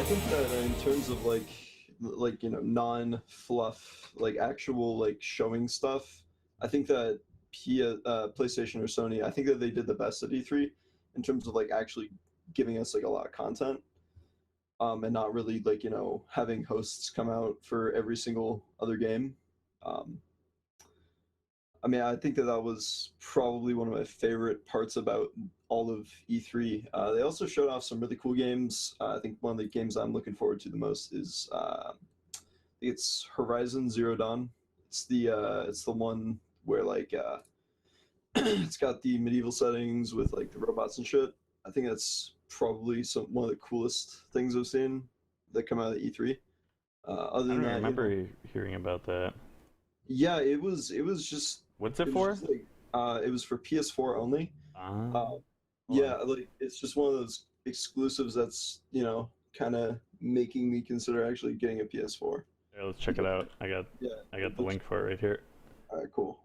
think that in terms of like you know non-fluff like actual like showing stuff, I think that PlayStation or Sony, I think that they did the best at E3 in terms of like actually giving us like a lot of content, and not really like you know having hosts come out for every single other game. Um, I mean, I think that that was probably one of my favorite parts about all of E3. They also showed off some really cool games. I think one of the games I'm looking forward to the most is I think it's Horizon Zero Dawn. It's the one where like it's got the medieval settings with like the robots and shit. I think that's probably one of the coolest things I've seen that come out of E3. Other I than don't that, you know, remember hearing about that. yeah, it was just What's it it was for? just like it was for PS4 only. Ah, Uh, hold yeah, on. like it's just one of those exclusives that's you know kind of making me consider actually getting a PS4 Here, let's check it because out. yeah, I got the looks link for cool. it right here. All right, cool.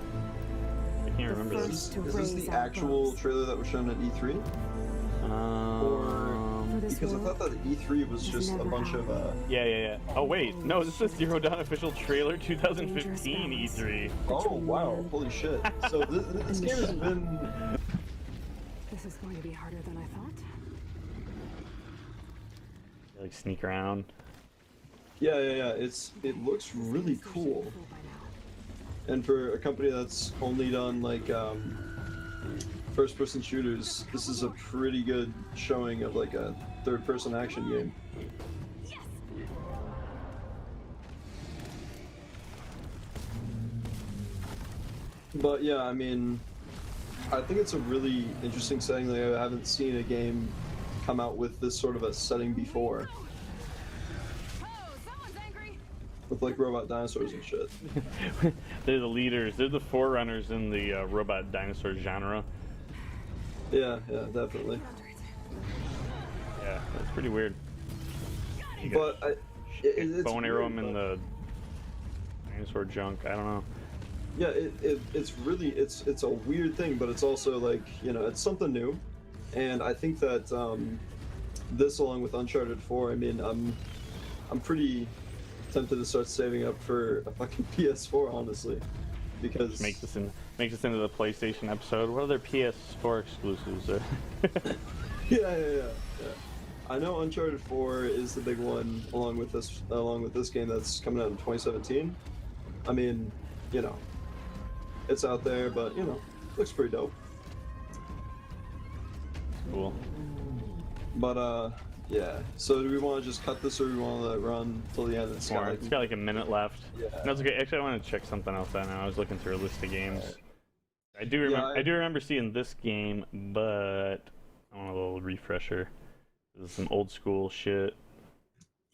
I can't The remember this. first to Is this raise the our actual bows. trailer that was shown at E3? Or For this because I world thought that E3 was has just a never bunch had of yeah. Oh wait, no, this is Zero Dawn official trailer 2015 E3. oh wow, holy shit. So this game has been This is going to be harder than I thought. Like sneak around. yeah, it looks really cool. And for a company that's only done like first person shooters, this is a pretty good showing of like a third person action game. But yeah, I mean, I think it's a really interesting setting. Like, I haven't seen a game come out with this sort of a setting before, with like robot dinosaurs and shit. They're the leaders. They're the forerunners in the robot dinosaur genre. Yeah, definitely. Yeah, that's pretty weird. You got But it's bone arrow weird, him in but- the dinosaur junk. I don't know. Yeah, it's really it's a weird thing, but it's also like you know it's something new, and I think that this along with Uncharted 4, I mean I'm pretty tempted to start saving up for a fucking PS4 honestly, because Make this into the PlayStation episode. What other PS4 exclusives are? yeah. I know Uncharted 4 is the big one along with this game that's coming out in 2017. I mean, you know, it's out there, but you know, looks pretty dope. Cool. But yeah. So do we want to just cut this, or do we want to let it run till the end? It's got It's got like a minute left. Yeah. No, it's okay. Actually, I want to check something else out now. I was looking through a list of games. Right. I do remember. Yeah, I do remember seeing this game, but I want a little refresher. This is some old school shit.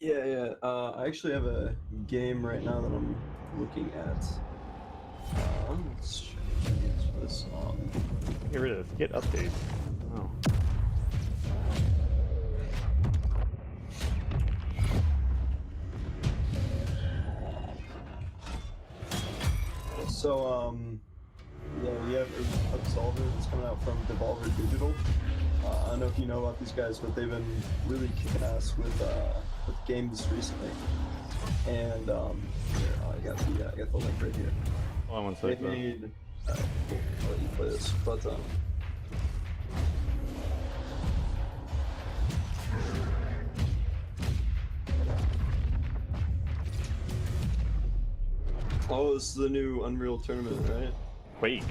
Yeah. I actually have a game right now that I'm looking at. Let's check this on. Get rid of this. Get updates. Oh. So yeah, we have Absolver that's coming out from Devolver Digital. I don't know if you know about these guys, but they've been really kicking ass with games recently. And here, I got the link right here. Hold on one They second. made. Cool. I'll let you play this, but oh, this is the new Unreal Tournament, right? Quake.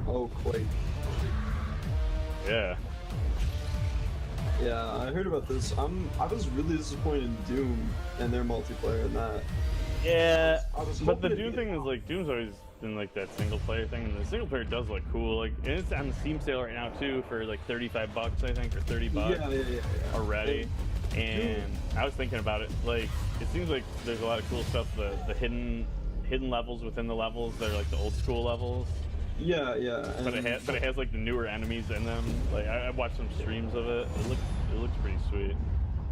Oh, Quake. Yeah. Yeah, I heard about this. I was really disappointed in Doom and their multiplayer in that. Yeah. I was But the hoping Doom it- thing is like Doom's always been like that single player thing, and the single player does look cool. Like, and it's on the Steam sale right now too for like $35, I think, or $30 Yeah. already. And I was thinking about it. Like, it seems like there's a lot of cool stuff. The hidden levels within the levels. They're like the old school levels. Yeah. But it has like the newer enemies in them. Like I watched some streams of it. It looks pretty sweet.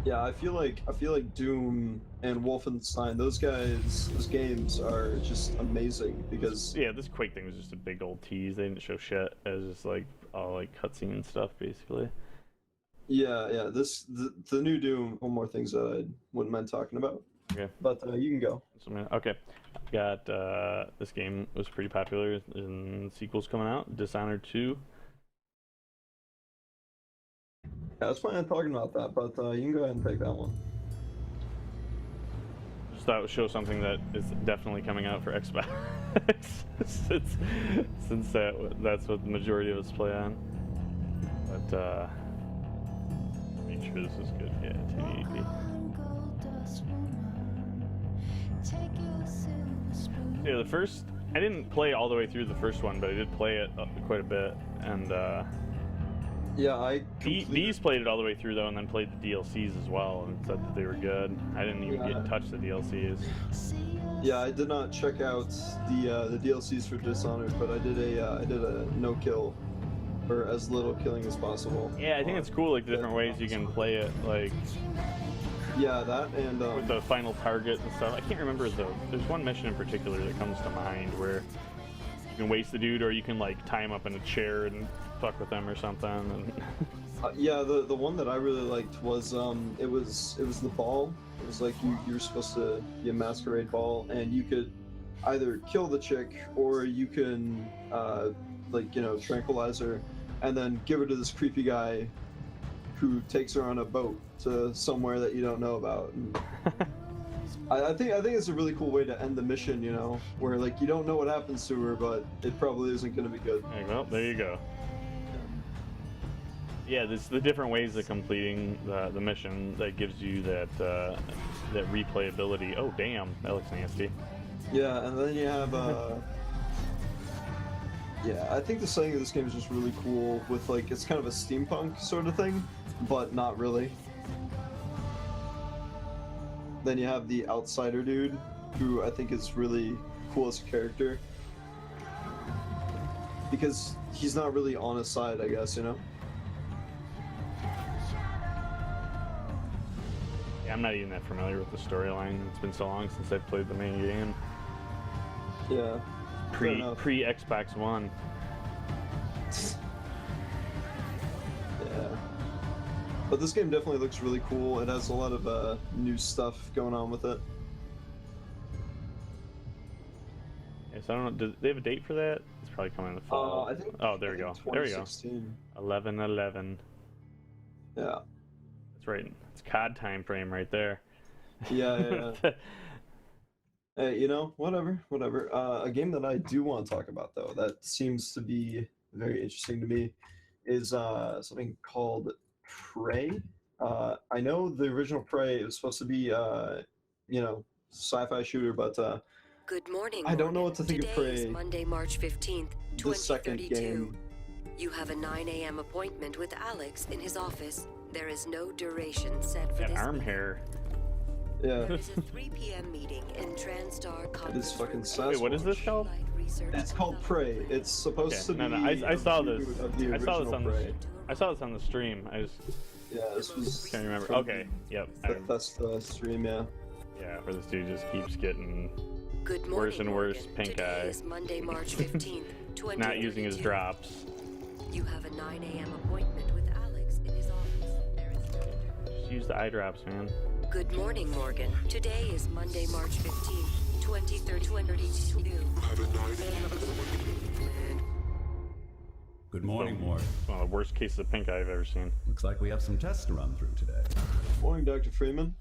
Yeah, I feel like Doom and Wolfenstein, those games are just amazing because Yeah, this Quake thing was just a big old tease. They didn't show shit. It was just like all like cutscene stuff basically. Yeah. The new Doom. One more things that I wouldn't mind talking about. Okay. But you can go. Okay. I've got this game was pretty popular and sequels coming out. Dishonored 2. Yeah, I was planning on talking about that, but you can go ahead and take that one. Just thought it would show something that is definitely coming out for Xbox since that's what the majority of us play on. But make sure this is good. Yeah, 1080p. Yeah, the first I didn't play all the way through the first one, but I did play it quite a bit, and yeah, I D's played it all the way through though, and then played the DLCs as well, and said that they were good. I didn't even get to touch the DLCs. Yeah, I did not check out the DLCs for Dishonored, but I did a no kill, or as little killing as possible. Yeah, I think it's cool, like the different ways you can play it, like. Yeah, that and with the final target and stuff. I can't remember there's one mission in particular that comes to mind where you can waste the dude, or you can like tie him up in a chair and fuck with them or something. And yeah, the one that I really liked was it was the ball. It was like you were supposed to be a masquerade ball, and you could either kill the chick or you can like, you know, tranquilize her and then give her to this creepy guy who takes her on a boat to somewhere that you don't know about. And I think it's a really cool way to end the mission, you know, where like you don't know what happens to her, but it probably isn't going to be good. Well, there you go. Yeah, there's the different ways of completing the mission that gives you that replayability. Oh damn, that looks nasty. Yeah, and then you have yeah, I think the setting of this game is just really cool with like, it's kind of a steampunk sort of thing, but not really. Then you have the outsider dude, who I think is really cool as a character. Because he's not really on his side, I guess, you know? Yeah, I'm not even that familiar with the storyline. It's been so long since I've played the main game. Yeah. Pre Xbox One. Yeah. But this game definitely looks really cool. It has a lot of new stuff going on with it. Yes, I don't know. Do they have a date for that? It's probably coming in the fall. I think. Oh, there we go. There we go. 11/11. Yeah. That's right. It's COD time frame right there. Yeah. Hey, you know, whatever. A game that I do want to talk about, though, that seems to be very interesting to me, is something called Prey. I know the original Prey, it was supposed to be, you know, sci-fi shooter, but Good morning. I don't know what to think Today of Prey. Is Monday, March 15th, The second 2032. game. You have a 9 a.m. appointment with Alex in his office. There is no duration set for That this arm meeting. hair. Yeah. There is a 3 p.m. meeting in TransStar Conference This fucking Room. Wait, what is this called? It's called Prey. It's supposed to be. No, I saw this. Of the I saw this original on Prey. I saw this on the stream. I just Yeah, this was. can't remember. from Okay, yep. That's the stream, yeah. Yeah, where this dude just keeps getting Good morning, worse and worse Morgan. pink Today eye. is Monday, March 15th, 2032. not using his drops. You have a 9 a.m. appointment with Alex in his office. There is no duration. Just use the eye drops, man. Good morning, Morgan. Today is Monday, March 15th, 2032. Good morning, Morgan. It's one of the worst cases of pink eye I've ever seen. Looks like we have some tests to run through today. Morning, Dr. Freeman.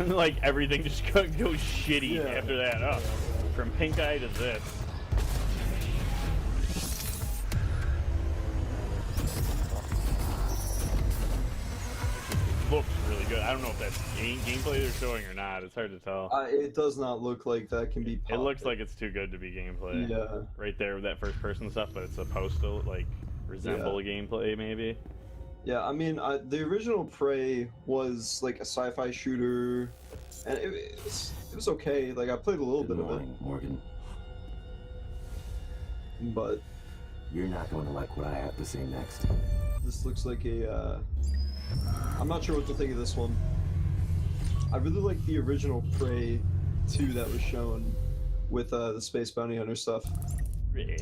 Like everything just goes shitty Yeah. after that. Oh, from pink eye to this. Looks really good. I don't know if that's gameplay they're showing or not. It's hard to tell. It does not look like that can be. It looks like it's too good to be gameplay. Yeah. Right there with that first person stuff, but it's supposed to like resemble gameplay maybe. Yeah, I mean, the original Prey was like a sci-fi shooter, and it was okay. Like I played a little Good bit morning, Morgan. of it, but You're not going to like what I have to say next. this looks like a. I'm not sure what to think of this one. I really like the original Prey 2 that was shown with the space bounty hunter stuff. Really?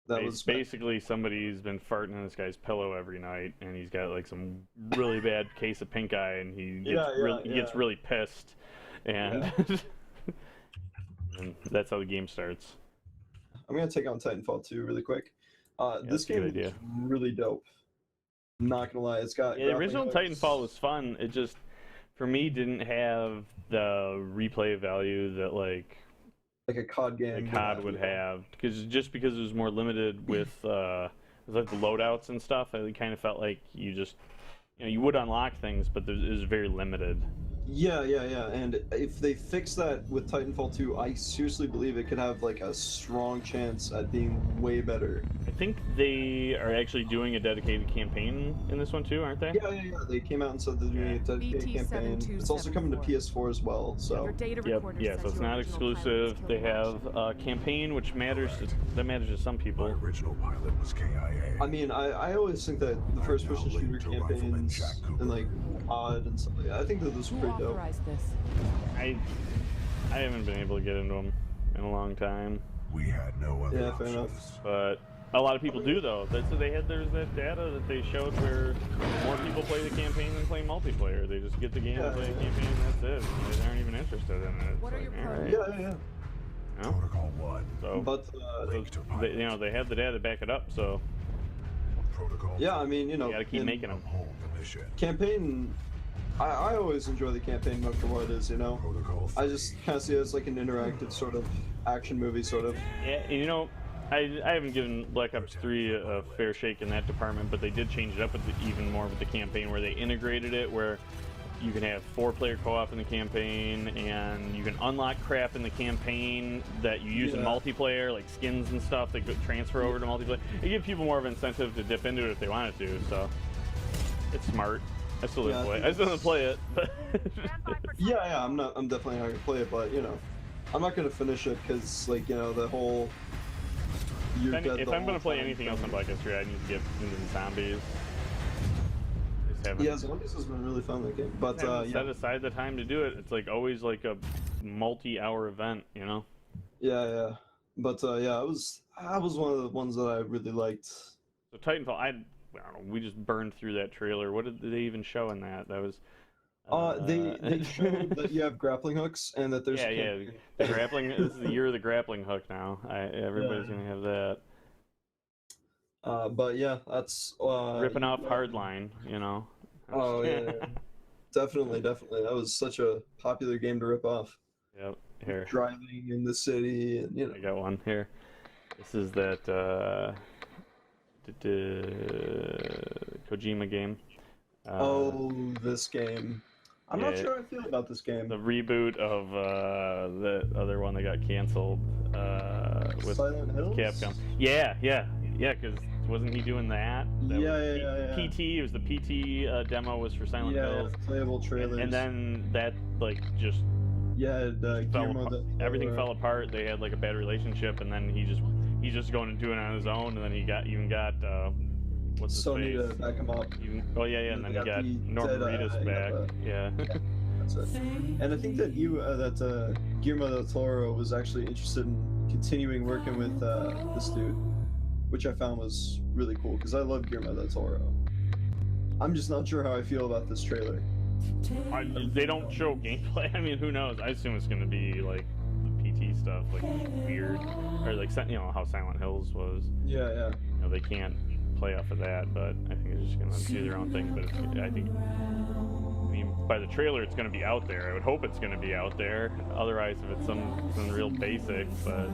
That It's was basically somebody's been farting in this guy's pillow every night, and he's got like some really bad case of pink eye, and he gets really pissed, and and that's how the game starts. I'm gonna take on Titanfall 2 really quick. This that's a game good is idea. really dope. I'm not gonna lie, it's got Yeah, the grappling original hooks. Titanfall was fun. It just, for me, didn't have the replay value that like like a COD game. COD would have, because it was more limited with like the loadouts and stuff. It kind of felt like you would unlock things, but it was very limited. Yeah. And if they fix that with Titanfall 2, I seriously believe it could have like a strong chance at being way better. I think they are actually doing a dedicated campaign in this one too, aren't they? Yeah. They came out and said they're doing a dedicated campaign. It's also coming to PS4 as well. So Yep. Yeah. So it's not exclusive. They have a campaign, which matters to some people. My original pilot was KIA. I mean, I always think that the first-person shooter campaigns and like COD and stuff like that, I think that those are pretty dope. I haven't been able to get into them in a long time. We had no other Yeah, fair options. enough. But a lot of people do, though. There's that data that they showed where more people play the campaign than play multiplayer. They just get the game and play the campaign, and that's it. They aren't even interested in it. What are your alright. Yeah. You know? Protocol 1. So, But they have the data to back it up, so Protocol yeah, I mean, you gotta keep making them. Hold the mission. campaign. I always enjoy the campaign mode for what it is, you know. Protocol 3. I just kind of see it as like an interactive sort of action movie, sort of. Yeah, and I haven't given Black Ops 3 a fair shake in that department, but they did change it up even more with the campaign, where they integrated it, where you can have 4-player co-op in the campaign, and you can unlock crap in the campaign that you use in multiplayer, like skins and stuff that could transfer over to multiplayer. It gives people more of an incentive to dip into it if they wanted to, so it's smart. I still didn't play it. I still didn't play it, but Yeah, I'm definitely not gonna play it, but I'm not gonna finish it because like the whole. if I'm gonna play anything else on Black Ops 3, I need to get into the zombies. Yeah, zombies has been really fun that game, but set aside the time to do it. It's like always like a multi-hour event, you know. Yeah, but I was one of the ones that I really liked. So Titanfall, I don't know. We just burned through that trailer. What did they even show in that? That was. They showed that you have grappling hooks and that there's. Yeah. The grappling. This is the year of the grappling hook now. Everybody's gonna have that. But yeah, that's ripping off Hardline, you know. Oh yeah. Definitely. That was such a popular game to rip off. Yep. Here. Driving in the city, and I got one here. This is that Kojima game. This game. I'm not sure how I feel about this game. The reboot of the other one that got canceled with Silent Hills? Capcom. Yeah, because wasn't he doing that? Yeah. PT, it was the PT demo was for Silent Hills. Playable trailers. And then that just everything fell apart. They had like a bad relationship, and then he's just going and doing it on his own, and then he got what's his Sony face? to back him up. And then he got Norman Reedus back. Yeah. That's it. And I think that Guillermo del Toro was actually interested in continuing working with this dude, which I found was really cool because I love Guillermo del Toro. I'm just not sure how I feel about this trailer. They don't show gameplay. I mean, who knows? I assume it's going to be like the PT stuff, like weird, or like how Silent Hills was. Yeah. They can't play off of that, but I think they're just going to do their own thing. But I mean, by the trailer, it's going to be out there. I would hope it's going to be out there. Otherwise, if it's some real basic, but.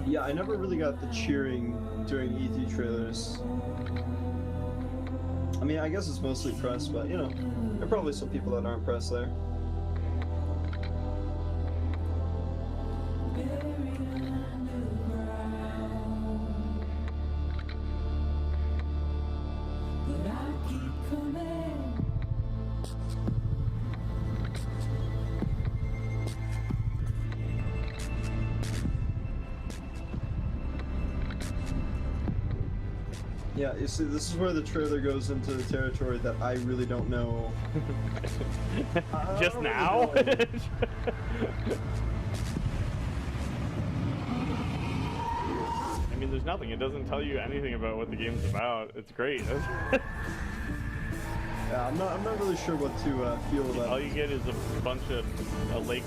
Yeah, I never really got the cheering during ET trailers. I mean, I guess it's mostly press, but there are probably some people that aren't press there. Yeah, you see, this is where the trailer goes into the territory that I really don't know. Just now? I mean, there's nothing. It doesn't tell you anything about what the game's about. It's great. Yeah, I'm not really sure what to feel about. All you get is a bunch of lake's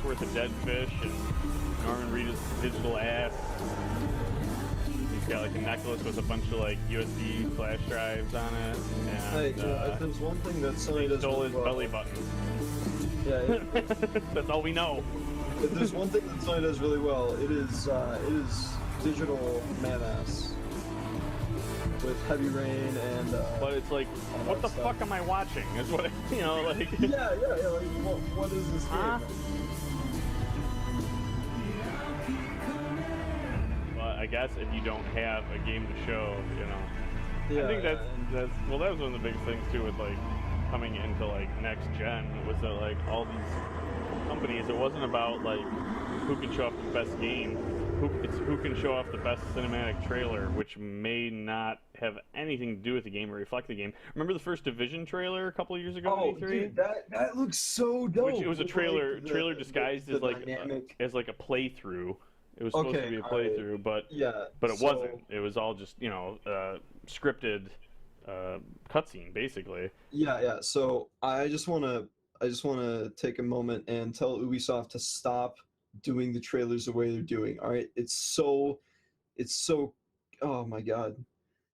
worth of dead fish and Norman Reedus' digital ass. He's got like a necklace with a bunch of like USB flash drives on it. And, Hey, if there's one thing that Sony they does stole really his well, belly button. yeah, That's all we know. if there's one thing that Sony does really well, it is digital man-ass with Heavy Rain and. But it's like, what the fuck am I watching? Is what you know, like. Yeah. Like, what is this Huh? game? But I guess if you don't have a game to show, you know. Yeah, I think and- that's well, that was one of the biggest things too with like coming into like next gen was that like all these companies, it wasn't about like who can show off the best game, who can show off the best cinematic trailer, which may not have anything to do with the game or reflect the game. Remember the first Division trailer a couple of years ago? Oh, at E3? dude, that looks so dope. Which it was a With, trailer like, trailer disguised the as like dynamic. as like a playthrough. It was supposed to be a alright. playthrough, but Yeah, but it so- wasn't. It was all just scripted cutscene basically. Yeah. So I just wanna take a moment and tell Ubisoft to stop doing the trailers the way they're doing. All right, it's so. Oh my god,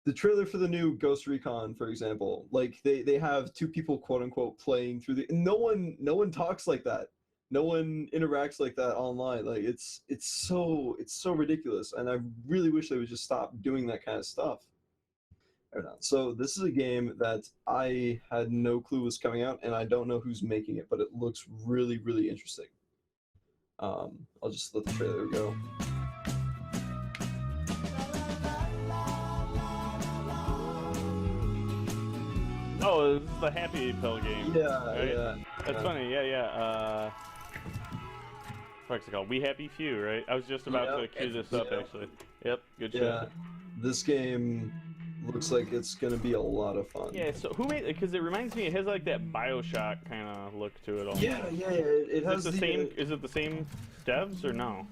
the trailer for the new Ghost Recon, for example, like they have two people quote unquote playing through the. No one talks like that. No one interacts like that online. Like it's so ridiculous, and I really wish they would just stop doing that kind of stuff. Or not. So this is a game that I had no clue was coming out, and I don't know who's making it, but it looks really, really interesting. I'll just let the trailer go. Oh, this is the Happy Pill game. Yeah, right? yeah. That's funny. Yeah. What's it called? We Happy Few, right? I was just about to cue this up, actually. Yep, good Yeah, shot. this game looks like it's gonna be a lot of fun. Yeah, so who made it? Because it reminds me, it has like that Bioshock kind of look to it. Almost. Yeah. It has Is it the same? Is it the same devs or no?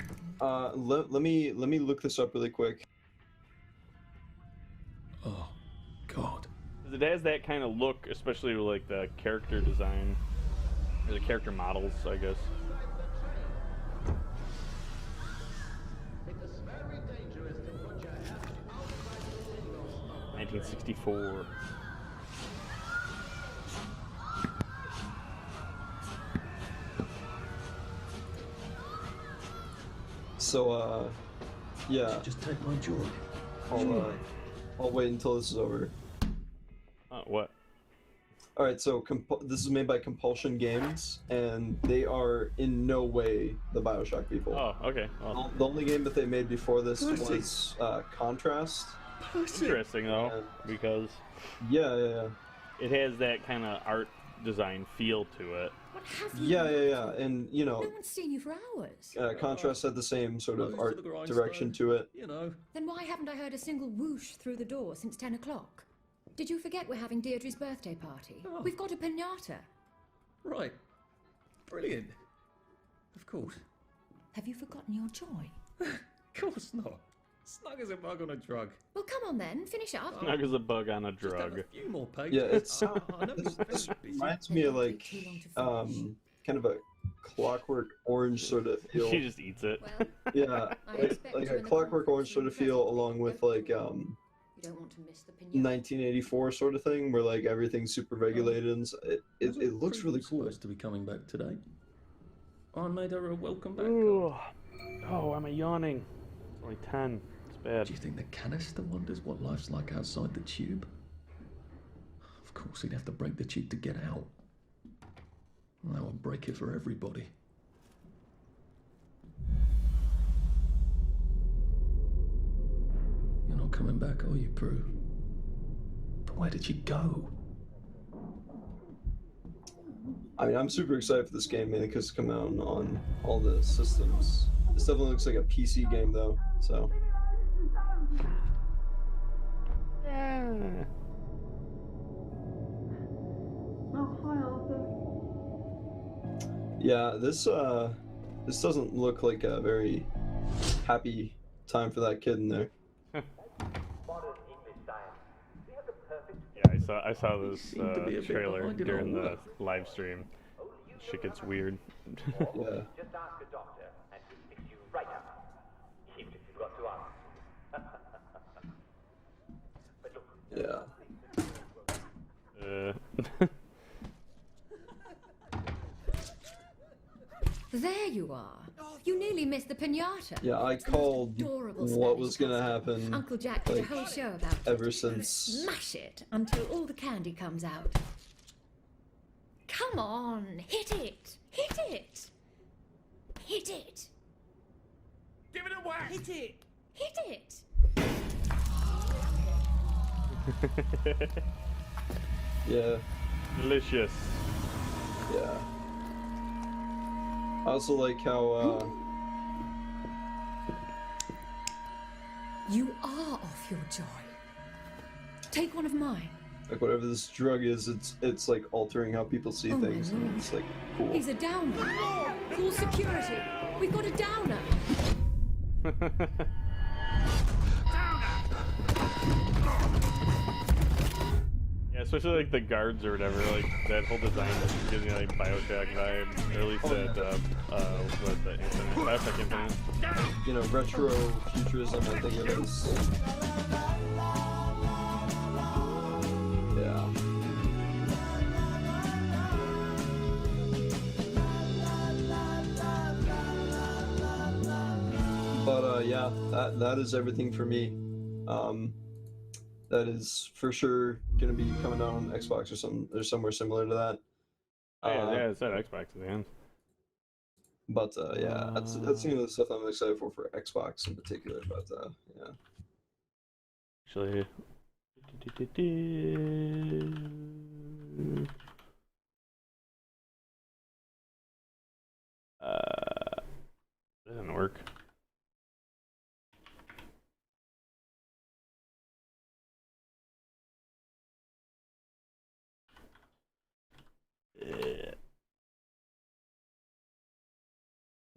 Let me look this up really quick. Oh, God. 'Cause it has that kind of look, especially with like the character design, or the character models, I guess. It is very dangerous to put your hand outside the windows. 1964. So yeah, Just take my joy. I'll wait until this is over. What? All right, so this is made by Compulsion Games, and they are in no way the Bioshock people. Oh, okay. Well, The only game that they made before this was Contrast. interesting though, because Yeah. it has that kind of art design feel to it. What have you? Yeah. And you know, No one's seen you for hours. Contrast had the same sort of Close to art the grindstone. direction to it. You know. Then why haven't I heard a single whoosh through the door since 10 o'clock? Did you forget we're having Deirdre's birthday party? Oh. We've got a piñata. Right. Brilliant. Of course. Have you forgotten your joy? Of course not. Snug as a bug on a drug. Well, come on then, finish up. Snug as a bug on a Just have drug. a few more pages. Yeah, it's I know you're very this busy. reminds me of like kind of a Clockwork Orange sort of feel. She just eats it. Well, Yeah, I like expect a you in the Clockwork conference Orange sort room of feel, present along with every like You don't want to miss the piñata. 1984 sort of thing, where like everything's super regulated and it looks really cool. Supposed to be coming back today. I made her a welcome back. Ooh. Oh, am I yawning? It's only 10. It's bad. Do you think the canister wonders what life's like outside the tube? Of course, he'd have to break the tube to get out. That would break it for everybody. You're not coming back, are you, Prue? But where did she go? I mean, I'm super excited for this game, mainly because it's come out on all the systems. This definitely looks like a PC game, though. So Yeah. yeah, this doesn't look like a very happy time for that kid in there. Yeah, I saw this seem to be a bit trailer behind in during our the work. live stream. Shit gets weird. Yeah. Just ask a doctor, and he'll fix you right up. Even if you've got to ask. But look, Yeah. There you are. You nearly missed the pinata. Yeah, I It's the most called adorable what Spanish was gonna pasta. happen. Uncle Jack did a like, whole show about it. ever You since. smash it until all the candy comes out. Come on, hit it! Hit it! Hit it! give it a whack. Hit it! Hit it! Yeah. Delicious. Yeah. I also like how You are off your joy. Take one of mine. like whatever this drug is, it's like altering how people see Oh my things, and lord. it's like cool. He's a downer. Call security. We've got a downer. Yeah, especially like the guards or whatever, like that whole design just gives me like Bioshock vibes, or at least that what the Infinite, Bioshock Infinite. You know, retro futurism, I think it is. Yeah. But yeah, that is everything for me. That is for sure gonna be coming out on Xbox or somewhere similar to that. Yeah, it said Xbox at the end. But yeah, that's the stuff I'm excited for Xbox in particular. But yeah. Actually, that didn't work.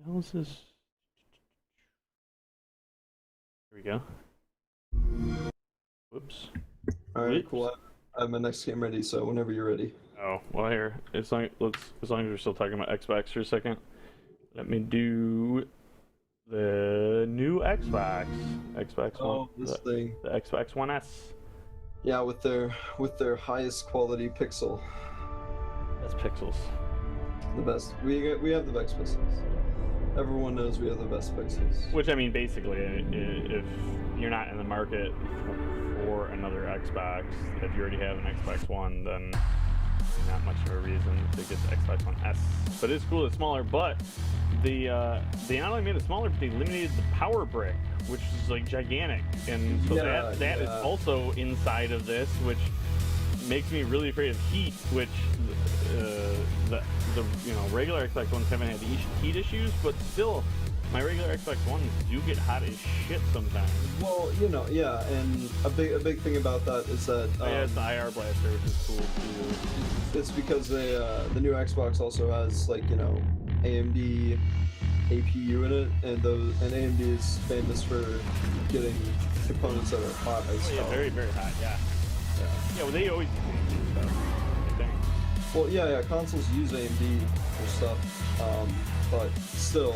How is this? Here we go. Whoops. All right, Whoops. cool. I have my next game ready, so whenever you're ready. Oh, well here. As long as we're still talking about Xbox for a second, let me do the new Xbox. Xbox One. This thing. The Xbox One S. Yeah, with their highest quality pixel, That's pixels. the best. We have the best pixels. Everyone knows we have the best pixels. Which I mean, basically, if you're not in the market for another Xbox, if you already have an Xbox One, then not much of a reason to get the Xbox One S. But it's cool, it's smaller. But they not only made it smaller, but they eliminated the power brick, which is like gigantic, and so that is also inside of this, which makes me really afraid of heat. Which the regular Xbox Ones haven't had heat issues, but still, my regular Xbox Ones do get hot as shit sometimes. Well, yeah, and a big thing about that is that Yeah, it's the IR blaster, which is cool too. it's because the new Xbox also has AMD APU in it, and AMD is famous for getting components that are hot as Yeah, hell. very, very hot, yeah. Yeah, well, they always do stuff, I think. Well, yeah, consoles use AMD for stuff, but still,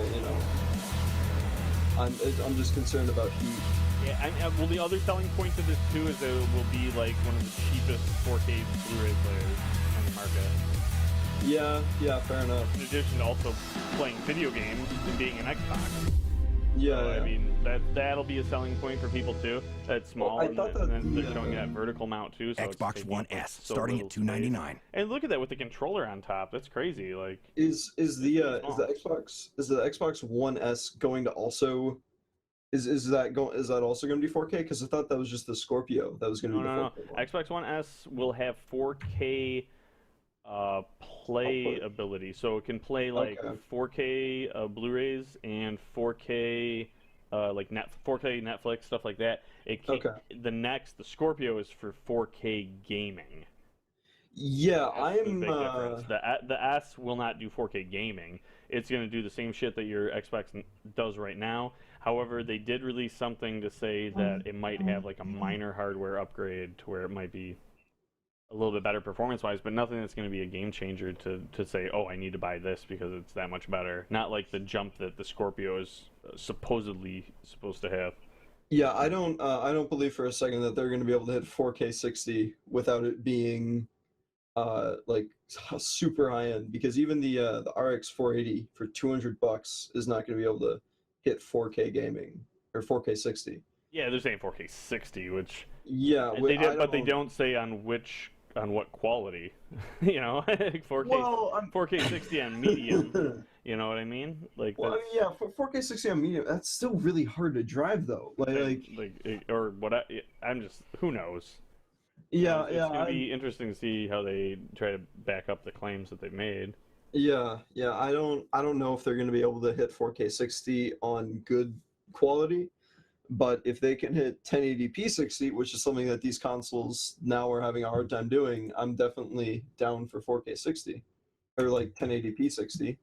I'm just concerned about heat. Yeah, well, the other selling point to this too is that it will be like one of the cheapest 4K Blu-ray players on the market. Yeah, fair enough. In addition to also playing video games and being an Xbox. Yeah, So, yeah. I mean, that'll be a selling point for people too. That's small, Well, I thought and then that they're showing that vertical mount too. So it's Xbox taking One up, like, S, so starting little at $299. space. And look at that with the controller on top. That's crazy. Like, Is the Xbox One S going to also is that also going to be 4K? Because I thought that was just the Scorpio that was going to be the no. 4K one. Xbox One S will have 4K play ability, so it can play like 4K Blu-rays and 4K 4K Netflix, stuff like that. It can, the Scorpio is for 4K gaming. Yeah, That's the I'm. big difference. The S will not do 4K gaming. It's going to do the same shit that your Xbox does right now. However, they did release something to say that it might have like a minor hardware upgrade to where it might be a little bit better performance-wise, but nothing that's going to be a game changer to say, oh, I need to buy this because it's that much better. Not like the jump that the Scorpio is supposedly supposed to have. Yeah, I don't believe for a second that they're going to be able to hit 4K 60 without it being like super high end, because even the RX 480 for $200 is not going to be able to hit 4K gaming or 4K 60. Yeah, they're saying 4K 60, which Yeah, but they don't say on what quality. You know, 4K Well, 4K 60 on medium. You know what I mean? Like, well, I mean, yeah, for 4K 60 on medium, that's still really hard to drive though. or what? I'm just, who knows? Yeah, It's gonna be interesting to see how they try to back up the claims that they've made. yeah. I don't know if they're going to be able to hit 4K 60 on good quality, but if they can hit 1080p 60, which is something that these consoles now are having a hard time doing, I'm definitely down for 4K 60 or like 1080p 60.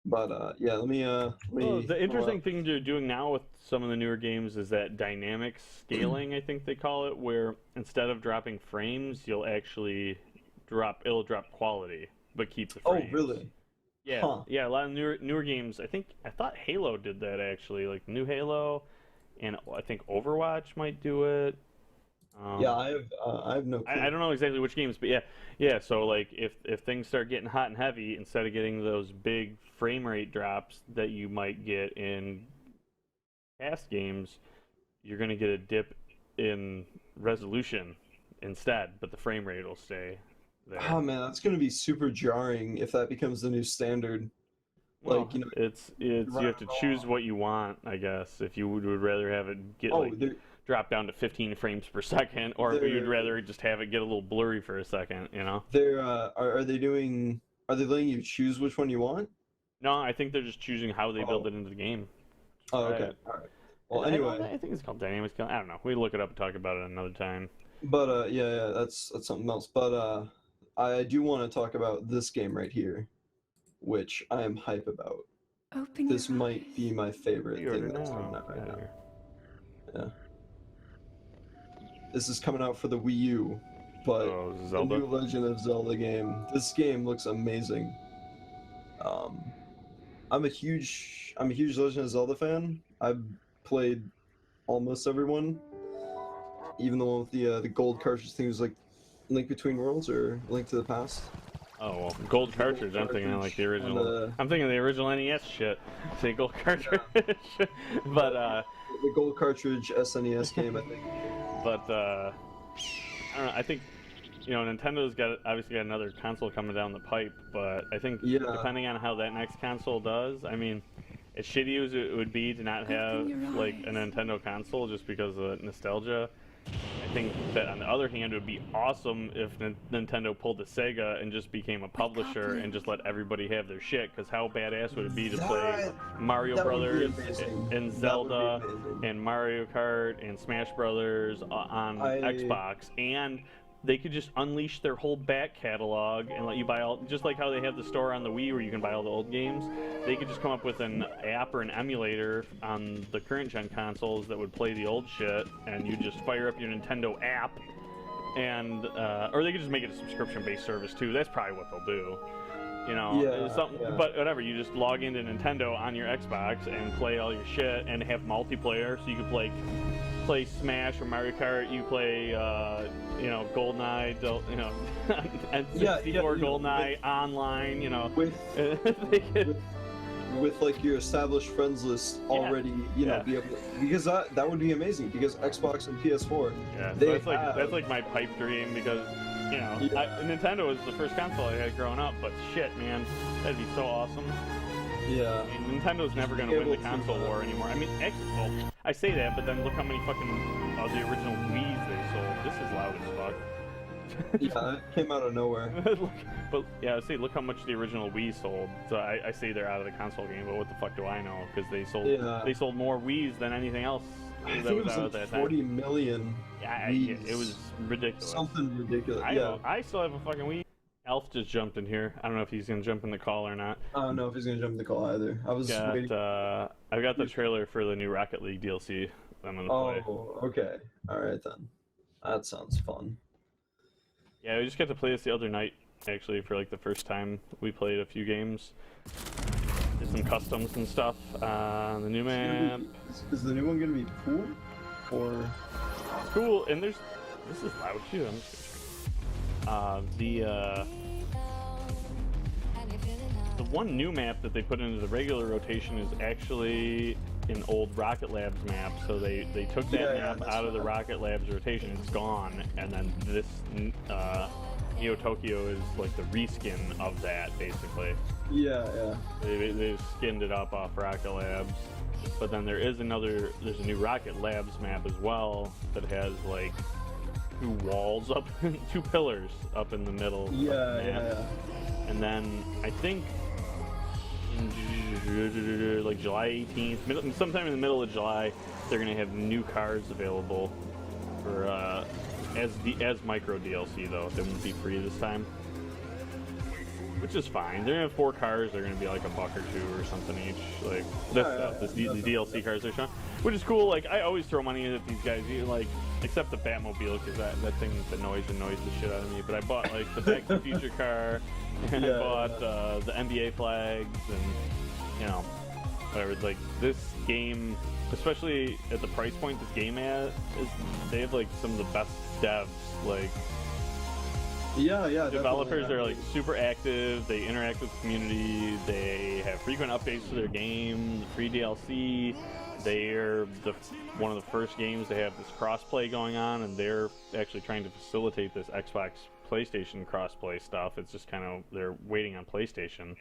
But yeah, let me Well, the interesting thing they're doing now with some of the newer games is that dynamic scaling, I think they call it, where instead of dropping frames, it'll drop quality, but keep the frames. Oh, really? Yeah, Huh. yeah. A lot of newer games. I thought Halo did that actually, like new Halo, and I think Overwatch might do it. Yeah, I have no clue. I don't know exactly which games, but yeah. So like, if things start getting hot and heavy, instead of getting those big frame rate drops that you might get in past games, you're gonna get a dip in resolution instead, but the frame rate will stay there. Oh man, that's going to be super jarring if that becomes the new standard. Well, Like, you know, it's you have to choose what you want, I guess. If you would rather have it get drop down to 15 frames per second, or if you'd rather just have it get a little blurry for a second, you know. Are they letting you choose which one you want? No, I think they're just choosing how they build it into the game. Oh, okay. All right. Well, anyway, I think it's called dynamic scaling. I don't know. We look it up and talk about it another time. but yeah, that's something else. But I do want to talk about this game right here, which I am hype about. Open This your might eyes. be my favorite thing Pre-order that's now. coming out right now. Here. Yeah. This is coming out for the Wii U, but the Zelda? new Legend of Zelda game. This game looks amazing. I'm a huge Legend of Zelda fan. I've played almost everyone, even the one with the gold cartridge thing was like Link Between Worlds or Link to the Past. Oh, well, gold cartridge. I'm thinking of like the original. I'm thinking of the original NES shit. Say gold cartridge, but the gold cartridge SNES game, I think. But I don't know. I think Nintendo's obviously got another console coming down the pipe. But I think depending on how that next console does, I mean, as shitty as it would be to not have like a Nintendo console just because of nostalgia. I think that on the other hand, it would be awesome if Nintendo pulled the Sega and just became a publisher and just let everybody have their shit. Because how badass would it be to play Mario Brothers and Zelda and Mario Kart and Smash Brothers on Xbox, and they could just unleash their whole back catalog and let you buy all, just like how they have the store on the Wii where you can buy all the old games. They could just come up with an app or an emulator on the current gen consoles that would play the old shit, and you just fire up your Nintendo app, and or they could just make it a subscription-based service too. That's probably what they'll do. You know, but whatever. You just log into Nintendo on your Xbox and play all your shit, and have multiplayer, so you could play Smash or Mario Kart. You play, GoldenEye, N64 GoldenEye online. With like your established friends list already, be able to, because that would be amazing. Because Xbox and PS4, that's like my pipe dream, because Nintendo was the first console I had growing up. But shit, man, that'd be so awesome. Yeah. I mean, Nintendo's never going to win the console war anymore. I mean, I say that, but then look how many fucking the original Wii's they sold. This is loud as fuck. Yeah, it came out of nowhere. But yeah, I say look how much the original Wii sold. So I say they're out of the console game, but what the fuck do I know? Because they sold more Wii's than anything else I that think it was was out like at that time. 40 million. Yeah, Wii's. it was ridiculous. Something ridiculous. I still have a fucking Wii. Alf just jumped in here. I don't know if he's gonna jump in the call or not. I don't know if he's gonna jump in the call either. I was waiting. I've got the trailer for the new Rocket League DLC. I'm gonna play. Oh, okay. All right then. That sounds fun. Yeah, we just got to play this the other night. Actually, for like the first time, we played a few games. Did some customs and stuff. The new map. Is the new one gonna be cool? Or cool? And this is loud too. I'm just the one new map that they put into the regular rotation is actually an old Rocket Labs map. So they took that map out of the Rocket Labs rotation. It's gone, and then this Neo Tokyo is like the reskin of that, basically. Yeah. They skinned it up off Rocket Labs. But then there's a new Rocket Labs map as well that has like two walls up, two pillars up in the middle. Yeah. And then I think in like July 18th, sometime in the middle of July, they're gonna have new cars available for as micro DLC though. They won't be free this time, which is fine. They're gonna have 4 cars. They're gonna be like $1 or $2 or something each. Like the DLC cars they're showing, which is cool. Like I always throw money at these guys. Like except the Batmobile, because that thing annoys the shit out of me. But I bought like the Back to the Future car, and I bought the NBA flags, and whatever. Like this game, especially at the price point this game they have like some of the best devs. Like developers are like super active. They interact with the community. They have frequent updates to their game, free DLC. They're one of the first games to have this crossplay going on, and they're actually trying to facilitate this Xbox PlayStation crossplay stuff. It's just kind of they're waiting on PlayStation.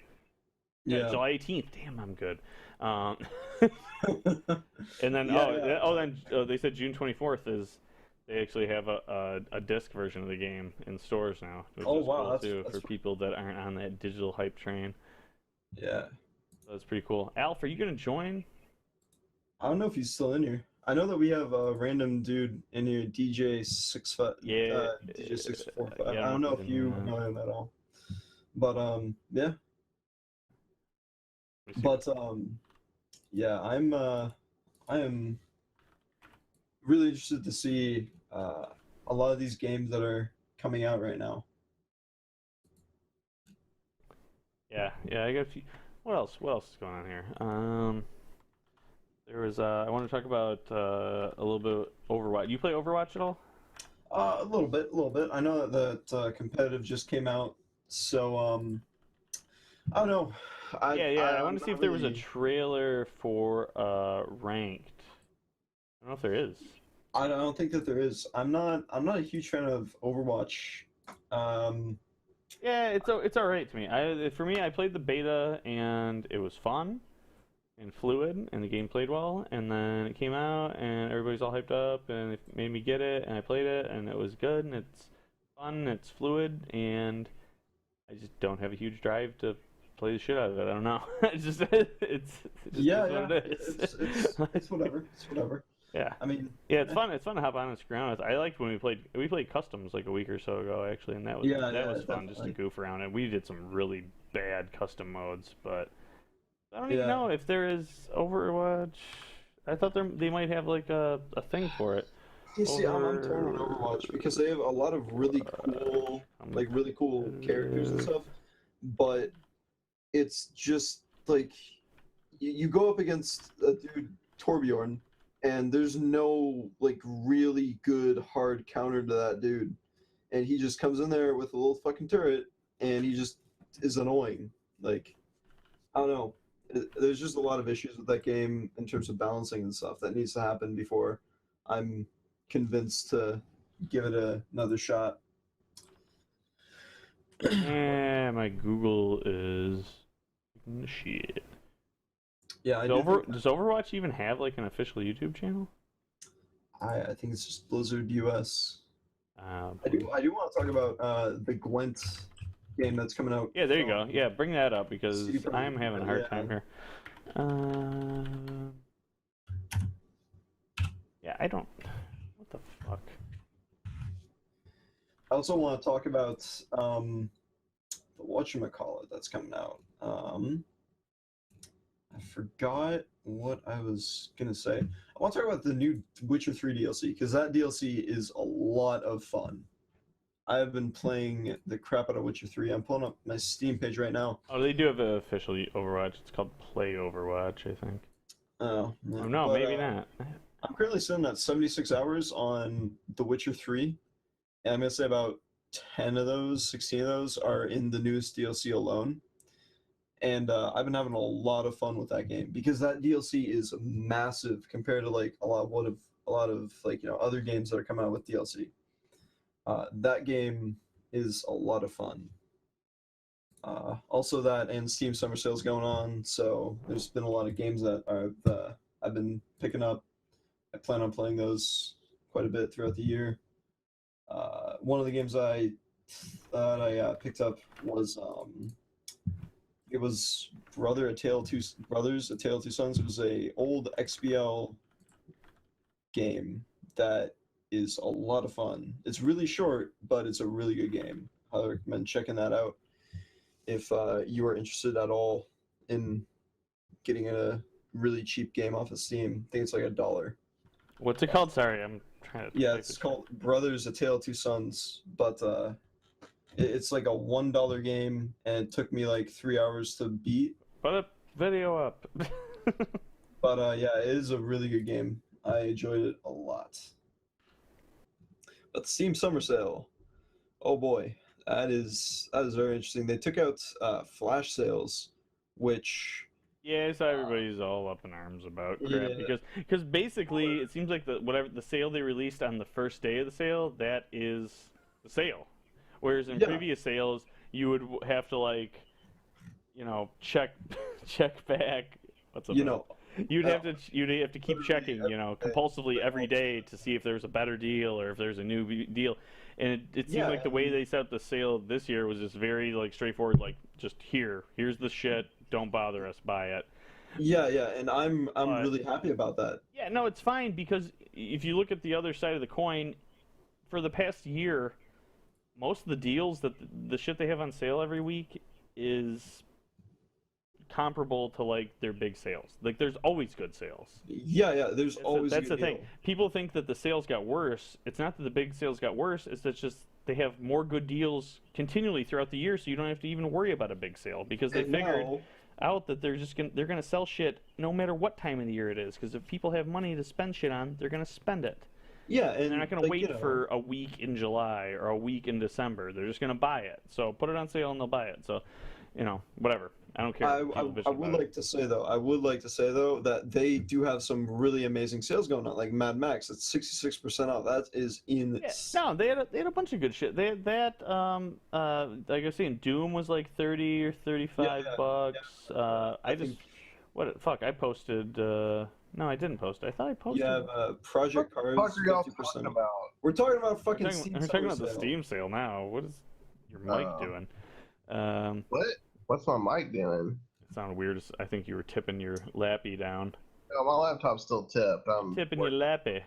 Yeah, July 18th. Damn, I'm good. And then they said June 24th is they actually have a disc version of the game in stores now, which is cool too for people that aren't on that digital hype train. Yeah, that's pretty cool. Alf, are you gonna join? I don't know if he's still in here. I know that we have a random dude in here, DJ65. Yeah, DJ645. I don't know if you know him at all. But yeah. But yeah, I am really interested to see a lot of these games that are coming out right now. Yeah, I got a few. What else is going on here? There was I want to talk about a little bit Overwatch. You play Overwatch at all? A little bit. I know that competitive just came out, so I don't know. I want to see if there was a trailer for Ranked. I don't know if there is. I don't think that there is. I'm not a huge fan of Overwatch. Yeah, it's all right to me. For me, I played the beta and it was fun and fluid, and the game played well. And then it came out, and everybody's all hyped up, and it made me get it, and I played it, and it was good, and it's fun, it's fluid, and I just don't have a huge drive to play the shit out of it. I don't know. It's just what it is. It's whatever. It's whatever. Yeah. I mean. Yeah, it's fun. It's fun to hop on and screw around with. I liked when we played customs like a week or so ago actually, and that was fun definitely. just to goof around. And we did some really bad custom modes, but I don't even know if there is Overwatch. I thought they might have like a thing for it. You see, I'm torn on Overwatch because they have a lot of really cool characters and stuff, but it's just like you go up against a dude Torbjorn, and there's no like really good hard counter to that dude, and he just comes in there with a little fucking turret, and he just is annoying. Like, I don't know. There's just a lot of issues with that game in terms of balancing and stuff that needs to happen before I'm convinced to give it another shot. Yeah, my Google is shit. Yeah, does Overwatch even have like an official YouTube channel? I think it's just Blizzard US. I do want to talk about the Gwent game that's coming out. Yeah, there you go. Yeah, bring that up because I'm having a hard time here. Yeah, I don't. What the fuck? I also want to talk about the whatchamacallit that's coming out. I forgot what I was gonna say. I want to talk about the new Witcher 3 DLC because that DLC is a lot of fun. I have been playing the crap out of Witcher 3. I'm pulling up my Steam page right now. Oh, they do have an official Overwatch. It's called Play Overwatch, I think. Oh, yeah. Oh no, But, maybe not. I'm currently sitting at 76 hours on The Witcher 3, and I'm gonna say about 10 of those, 16 of those are in the newest DLC alone. And I've been having a lot of fun with that game because that DLC is massive compared to like a lot of like other games that are coming out with DLC. That game is a lot of fun. Also, that and Steam Summer Sales going on, so there's been a lot of games that I've been picking up. I plan on playing those quite a bit throughout the year. One of the games I picked up was it was Brothers: A Tale of Two Sons. It was a old XBL game that is a lot of fun. It's really short, but it's a really good game. I recommend checking that out if you are interested at all in getting a really cheap game off of Steam. I think it's like $1. What's it called? Sorry, I'm trying to. Yeah, it's called Brothers: A Tale of Two Sons, but it's like a $1 game, and it took me like 3 hours to beat. Put a video up. But yeah, it is a really good game. I enjoyed it a lot. But the Steam Summer Sale, oh boy, that is very interesting. They took out flash sales, which Yeah, so everybody's all up in arms about crap Yeah. because basically it seems like the sale they released on the first day of the sale, that is the sale. Whereas in previous sales you would have to like, check back. What's up? You'd have to keep checking, compulsively every day to see if there's a better deal or if there's a new deal. And it seemed like the way they set up the sale this year was just very like straightforward, like just here's the shit, don't bother us, buy it. Yeah, and I'm really happy about that. Yeah, no, it's fine because if you look at the other side of the coin, for the past year, most of the deals that the shit they have on sale every week is comparable to like their big sales. Like there's always good sales. Yeah, there's always that's a good the thing. deal. People think that the sales got worse. It's not that the big sales got worse. It's that just they have more good deals continually throughout the year, so you don't have to even worry about a big sale because they figured out that they're gonna sell shit no matter what time of the year it is. Because if people have money to spend shit on, they're gonna spend it. Yeah, and they're not going to wait for a week in July or a week in December. They're just going to buy it. So put it on sale and they'll buy it. So, whatever. I don't care. I would like to say though that they do have some really amazing sales going on. Like Mad Max, it's 66% off. That is insane. Yeah, no, they had a bunch of good shit. They had that. Like I was saying, Doom was like $30 or $35. I posted. No, I didn't post. I thought I posted. You have Project Cars. What the fuck are y'all talking about? We're talking about fucking We're Steam talking about sale. the Steam sale now. What is your mic doing? What? What's my mic doing? It sounded weird. I think you were tipping your lappy down. No, my laptop's still tipped. I'm tipping your lappy.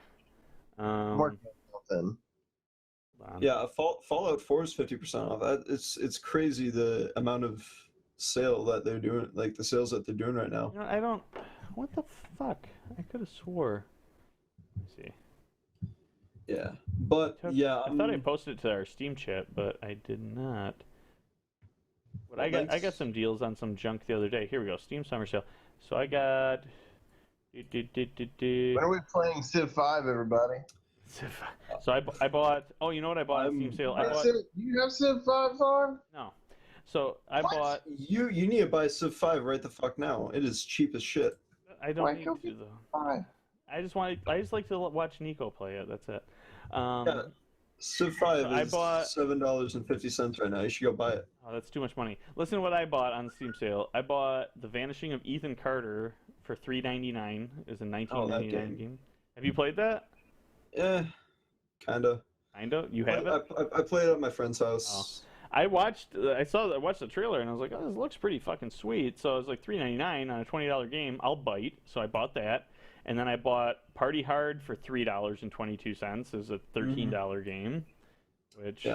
I'm working on something. Yeah, Fallout 4 is 50% off. It's crazy the amount of sale that they're doing, like the sales that they're doing right now. I don't. What the fuck? I could have swore. Let me see. Yeah, but I thought I posted it to our Steam chat, but I did not. But I got some deals on some junk the other day. Here we go, Steam Summer Sale. So I got. When are we playing Civ 5, everybody? Civ 5. So I bought. Oh, you know what I bought on Steam Sale? You have Civ 5 on? No. So I bought. You need to buy Civ 5 right the fuck now. It is cheap as shit. I don't need to though. Fine. I just like to watch Nico play it. That's it. Yeah, Civ 5 is $7.50 right now. You should go buy it. Oh, that's too much money. Listen to what I bought on the Steam sale. I bought The Vanishing of Ethan Carter for $3.99. It's a 1999 game. Have you played that? Yeah, kinda. Kinda? You have it? I played it at my friend's house. Oh. I watched the trailer and I was like, oh, this looks pretty fucking sweet. So I was like $3.99 on a $20 game. I'll bite. So I bought that, And then I bought Party Hard for $3.22. It's a $13 game, which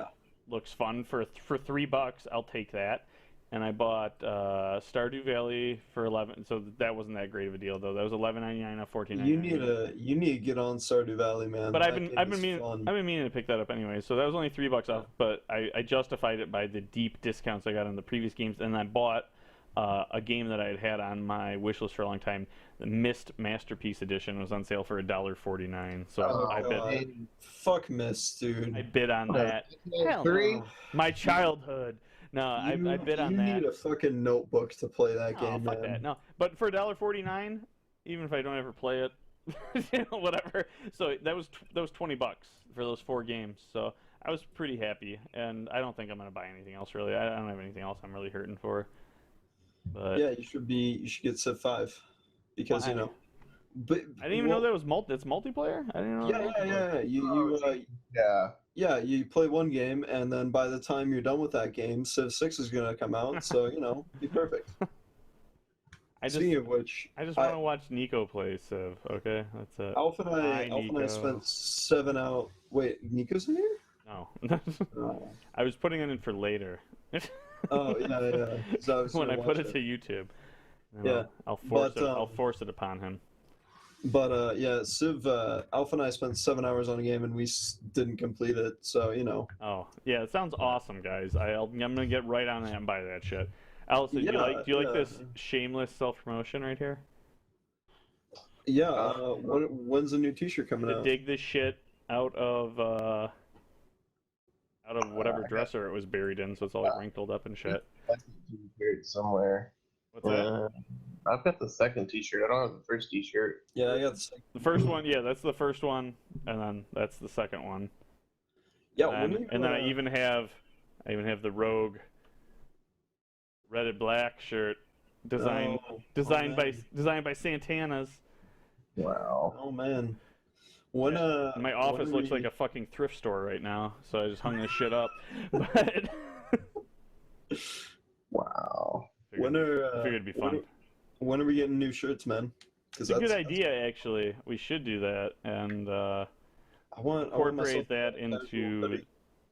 looks fun for $3. I'll take that. And I bought Stardew Valley for $11. So that wasn't that great of a deal though. That was $11.99 off $14.99. You need to get on Stardew Valley, man. But I've been meaning to pick that up anyway. So that was only $3 off. But I justified it by the deep discounts I got on the previous games, and I bought a game that I had on my wish list for a long time. The Myst Masterpiece Edition was on sale for $1.49. So I bid. Fuck Myst, dude. I bid on that. Hell no. My childhood. No, I bid on that. You need a fucking notebook to play that game, fuck man. that. No, but for $1.49, even if I don't ever play it, whatever. So that was $20 for those 4 games. So I was pretty happy, and I don't think I'm gonna buy anything else really. I don't have anything else I'm really hurting for. But yeah, you should get Civ 5 because you know. But I didn't even know that was it's multiplayer. I didn't know. Yeah. You play one game, and then by the time you're done with that game, Civ 6 is gonna come out. So be perfect. Speaking of which, I just want to watch Nico play Civ. Okay, that's it. Alpha and I spent 7 out. Wait, Nico's in here? No. I was putting it in for later. Oh yeah. So when I put it to YouTube. I'll force it upon him. But yeah, Civ, Alpha and I spent 7 hours on a game and we didn't complete it, so Oh yeah, it sounds awesome, guys. I'm gonna get right on that and buy that shit. Allison, do you like this shameless self-promotion right here? Yeah. When's the new T-shirt coming out? Dig this shit out of whatever dresser it was buried in, so it's all like wrinkled up and shit. Somewhere. What's that? I've got the second T-shirt. I don't have the first T-shirt. Yeah, I got the first one. Yeah, that's the first one, and then that's the second one. Yeah, and then I even have the Rogue Reddit Black shirt designed by Santana's. Wow. Oh man. My office looks like a fucking thrift store right now, so I just hung this shit up. But wow. Figured it'd be fun. When are we getting new shirts, man? It's a good idea, actually. We should do that, and I want incorporate that into.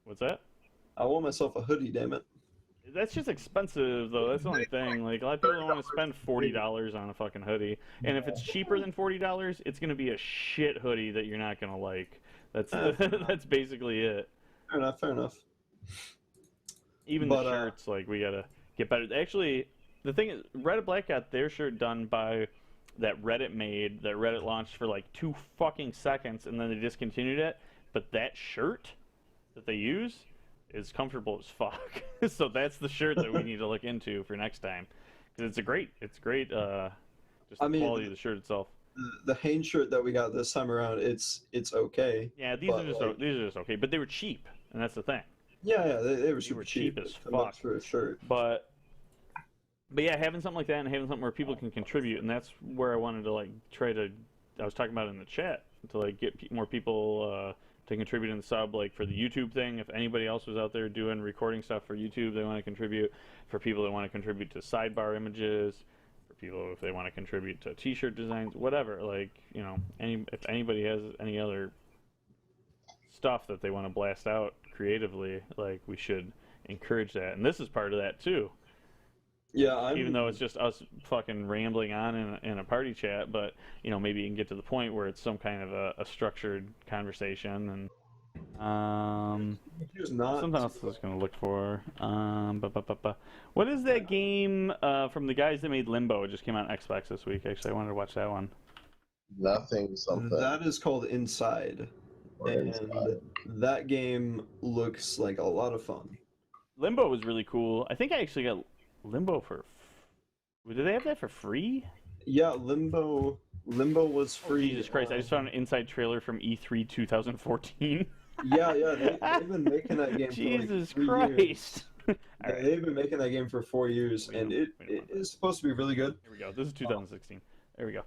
What's that? I want myself a hoodie. Damn it. That's just expensive, though. That's the only thing. Like, a lot of people don't want to spend $40 on a fucking hoodie, and if it's cheaper than $40, it's gonna be a shit hoodie that you're not gonna like. That's that's basically it. Fair enough. Even the shirts, like, we gotta get better. Actually, the thing is, Reddit Black got their shirt done by that Reddit made, that Reddit launched for like 2 fucking seconds, and then they discontinued it. But that shirt that they use is comfortable as fuck. So that's the shirt that we need to look into for next time, because it's great. Just the quality of the shirt itself. The Hanes shirt that we got this time around, it's okay. Yeah, these are just okay, but they were cheap, and that's the thing. Yeah, they were super cheap as fuck for a shirt. But yeah, having something like that and having something where people can contribute, and that's where I wanted to like try to. I was talking about it in the chat to like get more people to contribute in the sub, like for the YouTube thing. If anybody else was out there doing recording stuff for YouTube, they want to contribute. For people that want to contribute to sidebar images, for people if they want to contribute to T-shirt designs, whatever. Like if anybody has any other stuff that they want to blast out creatively, like we should encourage that, and this is part of that too. Yeah, even though it's just us fucking rambling on in a party chat, but maybe you can get to the point where it's some kind of a structured conversation. And something else I was gonna look for. What is that game from the guys that made Limbo? It just came out on Xbox this week. Actually, I wanted to watch that one. Nothing something. That is called Inside. And that game looks like a lot of fun. Limbo was really cool. I think I actually got Limbo for. Did they have that for free? Yeah, Limbo was free. Oh, Jesus Christ! I just found an inside trailer from E3 2014. Yeah, they've been making that game. Jesus for like 3 Christ! Years. Right. They've been making that game for 4 years, and it is supposed to be really good. Here we go. This is 2016. There we go.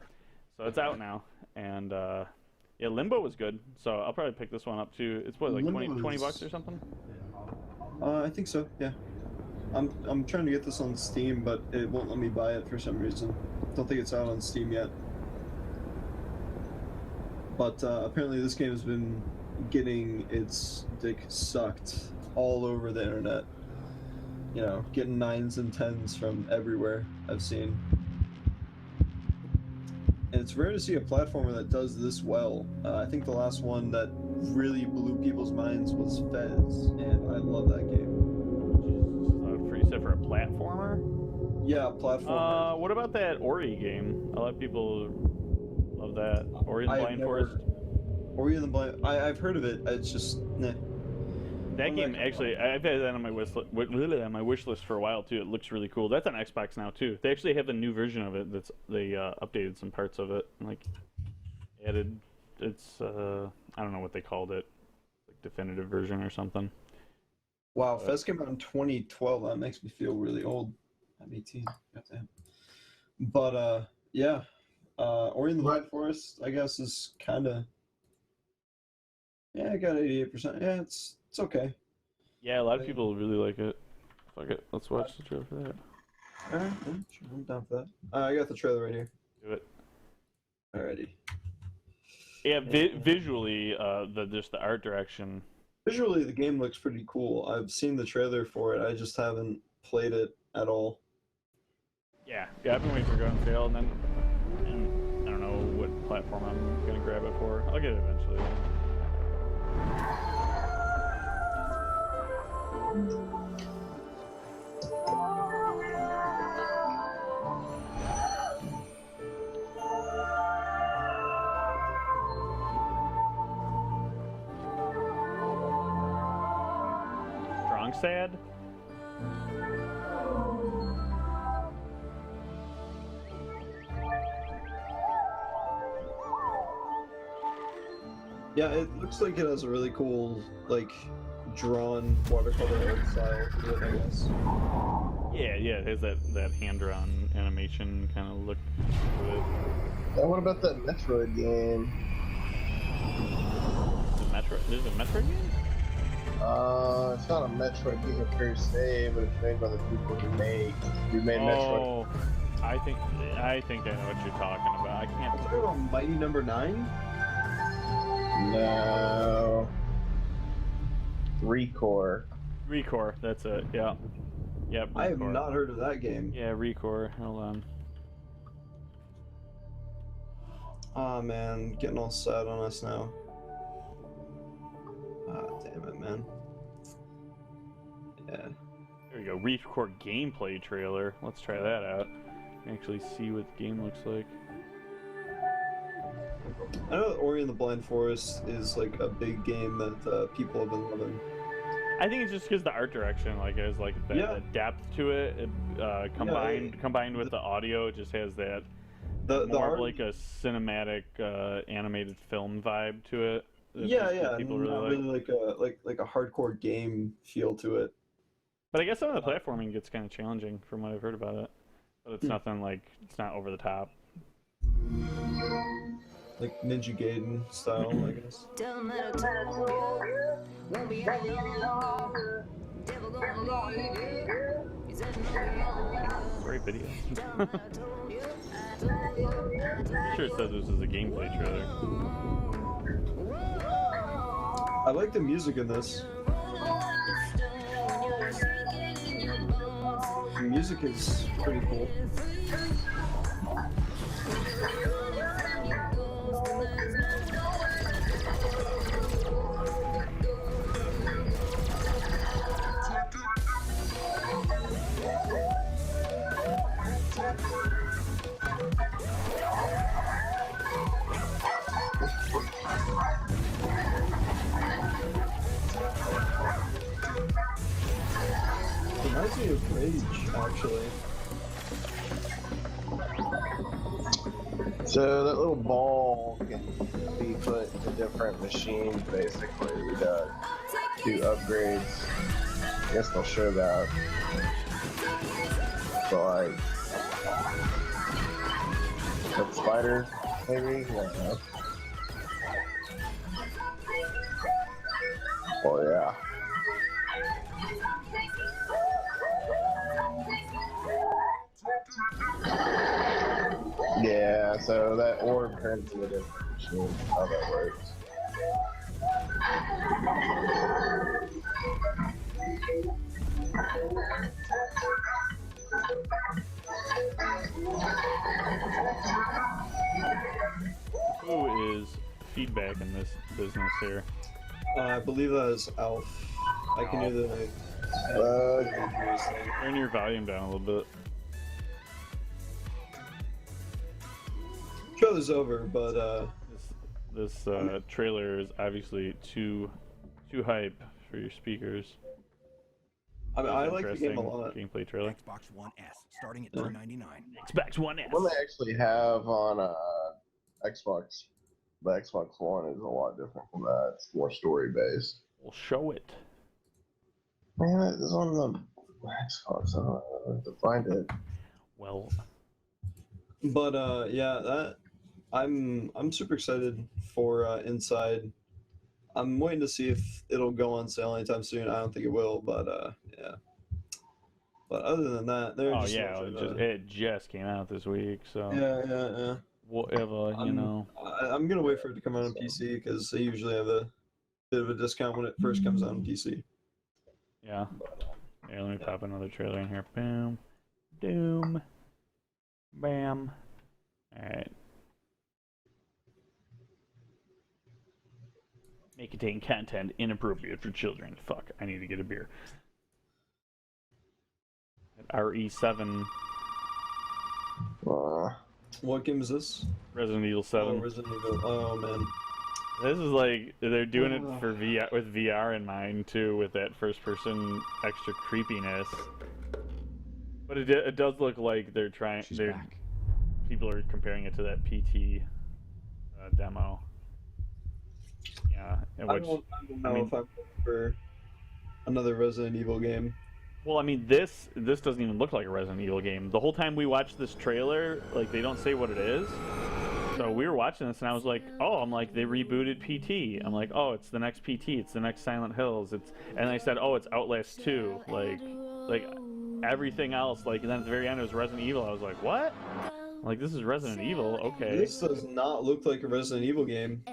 So it's out now, and yeah, Limbo was good. So I'll probably pick this one up too. It's what, like $20 or something? I think so. Yeah. I'm trying to get this on Steam, but it won't let me buy it for some reason. Don't think it's out on Steam yet. But apparently this game has been getting its dick sucked all over the internet. You know, getting 9s and 10s from everywhere I've seen. And it's rare to see a platformer that does this well. I think the last one that really blew people's minds was Fez, and I love that game. You said for a platformer? Yeah, platformer. What about that Ori game? A lot of people love that. Ori and the Blind Forest. Ori and the Blind... I've heard of it. It's just... Nah. That game, actually, I've had that on my wish list for a while, too. It looks really cool. That's on Xbox now, too. They actually have a new version of it. They updated some parts of it. Like, added... It's, I don't know what they called it. Like, definitive version or something. Wow, Fez came out in 2012. That makes me feel really old. I'm 18. Goddamn. But, yeah. Ori and the Blind Forest, I guess, is kind of... Yeah, I got 88%. Yeah, it's okay. Yeah, a lot of people really like it. Fuck it, let's watch the trailer for that. Alright, yeah, sure, I'm down for that. I got the trailer right here. Do it. Alrighty. Yeah, visually, just the art direction. Visually, the game looks pretty cool. I've seen the trailer for it. I just haven't played it at all. Yeah, I've been waiting for it to go on sale, and I don't know what platform I'm gonna grab it for. I'll get it eventually. Strong sad? Yeah, it looks like it has a really cool, like, drawn watercolor art style to it, I guess. Yeah, it has that hand-drawn animation kind of look to it. Now, what about that Metroid game? There's a Metroid game? It's not a Metroid game per se, but it's made by the people who made Metroid. I think I know what you're talking about. I can't. Is there a Mighty Number 9? No. Recore. Recore, that's it. Yeah. Yep. I have not heard of that game. Yeah, Recore. Hold on. Aw, man, getting all sad on us now. Ah, damn it, man. Yeah. There we go. Recore gameplay trailer. Let's try that out. Actually see what the game looks like. I know that Ori and the Blind Forest is like a big game that people have been loving. I think it's just because the art direction, like, has like that depth to it. Combined with the audio, it just has that more of like a cinematic animated film vibe to it. People really like a hardcore game feel to it. But I guess some of the platforming gets kind of challenging from what I've heard about it. But it's nothing like, it's not over the top. Like Ninja Gaiden style, I guess. Great video. I'm sure it says this is a gameplay trailer. I like the music in this. The music is pretty cool. Reminds me of Rage, actually. So that little ball can be put into different machines, basically, to do upgrades. I guess they'll show that. So like, that spider, maybe? I don't know. Oh yeah. Yeah, so that orb turns into a different machine. How that works. Who is feedback in this business here? I believe that is Alf. I can hear the. Turn your volume down a little bit. Trailer's over, but this trailer is obviously too hype for your speakers. I mean, I like the game a lot. Gameplay trailer. Xbox One S starting at $299. Xbox One S. One they actually have on Xbox, the Xbox One is a lot different from that. It's more story based. We'll show it. Man, it's on the Xbox. I don't know where to find it. Well, but yeah, that I'm super excited for Inside. I'm waiting to see if it'll go on sale anytime soon. I don't think it will, but yeah. But other than that, it just came out this week, so yeah. Whatever, you know. I'm gonna wait for it to come out on PC because they usually have a bit of a discount when it first comes out on PC. Yeah. Here, let me pop another trailer in here. Boom, doom, bam. All right. May contain content inappropriate for children. Fuck, I need to get a beer. RE7. What game is this? Resident Evil 7. Oh, Resident Evil. Oh, man. This is like, they're doing it for VR, with VR in mind, too, with that first-person extra creepiness. But it does look like they're trying... People are comparing it to that PT demo. Yeah. I don't know if I'm for another Resident Evil game. Well, I mean, this doesn't even look like a Resident Evil game. The whole time we watched this trailer, like, they don't say what it is. So we were watching this, and I was like, oh, they rebooted PT. I'm like, oh, it's the next PT. It's the next Silent Hills. And they said, oh, it's Outlast 2. Like everything else. Like, and then at the very end, it was Resident Evil. I was like, what? Like, this is Resident Evil. Okay. This does not look like a Resident Evil game.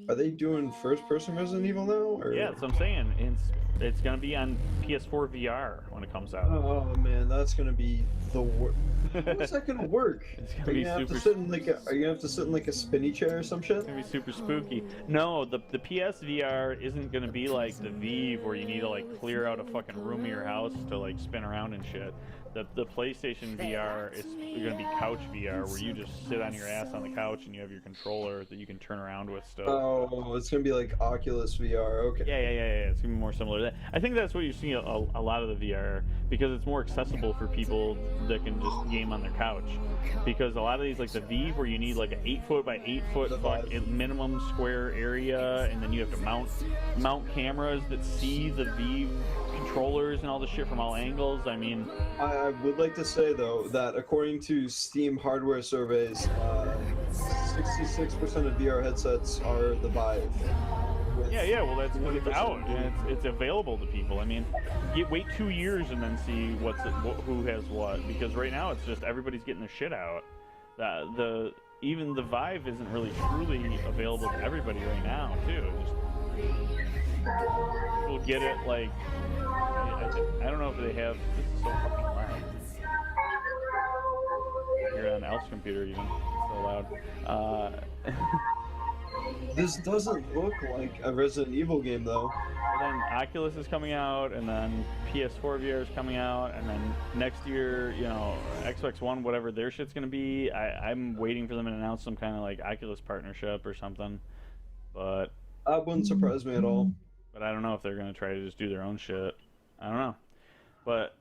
Are they doing first-person Resident Evil now? Or? Yeah, that's what I'm saying. It's gonna be on PS4 VR when it comes out. Oh man, that's gonna be the worst. How is that gonna work? It's gonna are you be gonna super. Have to sit in like are you gonna have to sit in like a spinny chair or some shit? It's gonna be super spooky. No, the PS VR isn't gonna be like the Vive where you need to like clear out a fucking room in your house to like spin around and shit. The PlayStation VR is going to be couch VR, where you just sit on your ass on the couch and you have your controller that you can turn around with stuff. Oh, it's going to be like Oculus VR, okay. Yeah. It's going to be more similar to that. I think that's what you're seeing a lot of the VR, because it's more accessible for people that can just game on their couch. Because a lot of these, like the Vive, where you need like an 8-foot by 8-foot minimum square area, and then you have to mount cameras that see the Vive controllers and all the shit from all angles. I mean, I would like to say though that according to Steam hardware surveys, 66% of VR headsets are the Vive. Yeah. Well, that's because it's out and it's available to people. I mean, wait 2 years and then see who has what. Because right now it's just everybody's getting their shit out. Even the Vive isn't really truly available to everybody right now, too. People get it like. I don't know if they have. This is so fucking loud. You're on Elf's computer even. It's so loud. This doesn't look like a Resident Evil game though. And then Oculus is coming out, and then PS4 VR is coming out, and then next year, Xbox One, whatever their shit's gonna be. I'm waiting for them to announce some kind of like Oculus partnership or something. But that wouldn't surprise me at all. But I don't know if they're gonna try to just do their own shit. I don't know. But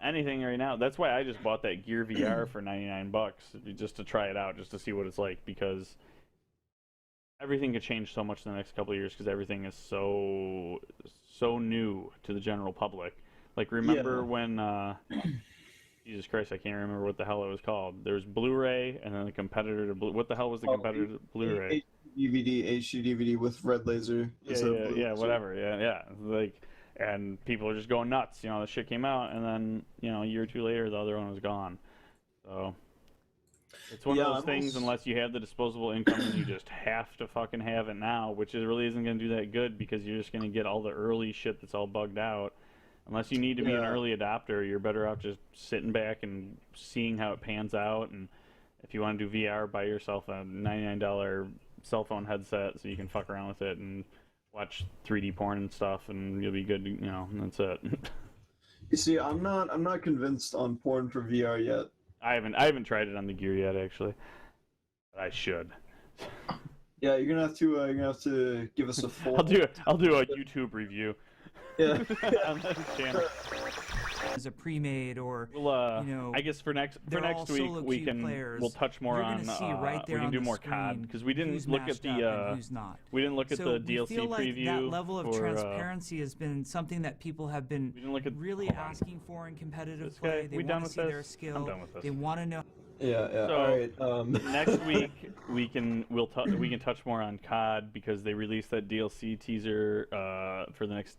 anything right now. That's why I just bought that Gear VR for $99 just to try it out, just to see what it's like, because everything could change so much in the next couple of years, because everything is so new to the general public. Like, remember when Jesus Christ, I can't remember what the hell it was called. There was Blu-ray, and then the competitor to what the hell was the competitor to Blu-ray? HD DVD with red laser. Yeah, whatever. Yeah. Like, and people are just going nuts. The shit came out, and then a year or two later, the other one was gone. So It's one of Yeah, those I'm things, also- unless you have the disposable income, and you just have to fucking have it now, which is really isn't going to do that good because you're just going to get all the early shit that's all bugged out. Unless you need to be an Yeah. early adopter, you're better off just sitting back and seeing how it pans out. And if you want to do VR, buy yourself a $99 cell phone headset so you can fuck around with it and watch 3D porn and stuff, and you'll be good. You know, and that's it. You see, I'm not convinced on porn for VR yet. I haven't tried it on the gear yet, actually. But I should. Yeah, you're gonna have to give us a full. I'll do a YouTube review. Yeah. On this channel. As a pre-made or We'll, you know, I guess for next they're all week solo we queue can players. we'll touch more You're on gonna see right there we can on do the more screen COD because we didn't who's look at matched the up and who's not. we didn't look at So the we DLC feel like preview. that level of for, transparency has been something that people have been we didn't look at really hold on. asking for in competitive This guy- play. They we done want to with see their this? skill. I'm done with this. They want to know. Yeah. So, All right. Next week we can touch more on COD because they released that DLC teaser for the next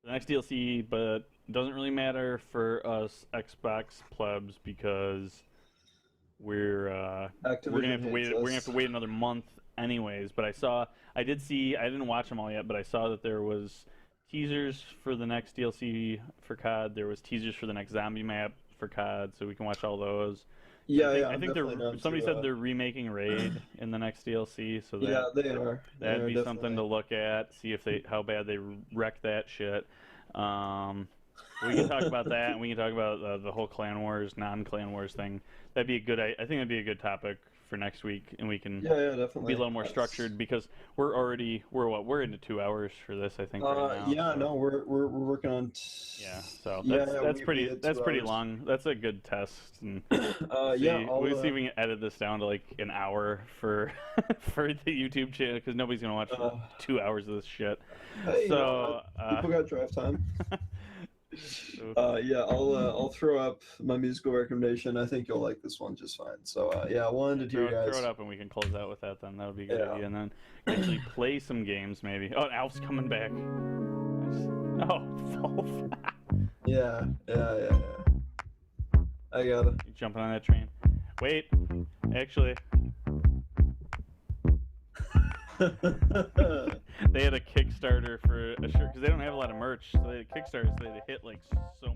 DLC, but it doesn't really matter for us Xbox plebs because we're gonna have to wait. We're gonna have to wait another month anyways. But I didn't watch them all yet, but I saw that there was teasers for the next DLC for COD. There was teasers for the next zombie map for COD, so we can watch all those. Yeah, I think somebody said they're remaking Raid in the next DLC, so they are. That'd be something to look at, see if how bad they wreck that shit. We can talk about that, and we can talk about the whole Clan Wars, non-Clan Wars thing. That'd be a good. I think that'd be a good topic for next week, and we can definitely be a little more structured because we're into 2 hours for this. I think. Right now, yeah, so. no, we're working on. Yeah, so Yeah, that's we pretty had 2 pretty hours. long. That's a good test. And Yeah, we'll see if we can edit this down to like an hour for for the YouTube channel because nobody's gonna watch 2 hours of this shit. Hey, you So know what? People got drive time. Yeah, I'll throw up my musical recommendation. I think you'll like this one just fine. So yeah, I wanted to hear guys. Throw it up and we can close out with that then. That would be a good Yeah. idea. And then actually play some games maybe. Oh, Alf's coming back. Oh, Wolf. Yeah. I got it. You jumping on that train? Wait, actually. They had a Kickstarter for a shirt because they don't have a lot of merch. So they had a Kickstarter, so they had to hit like so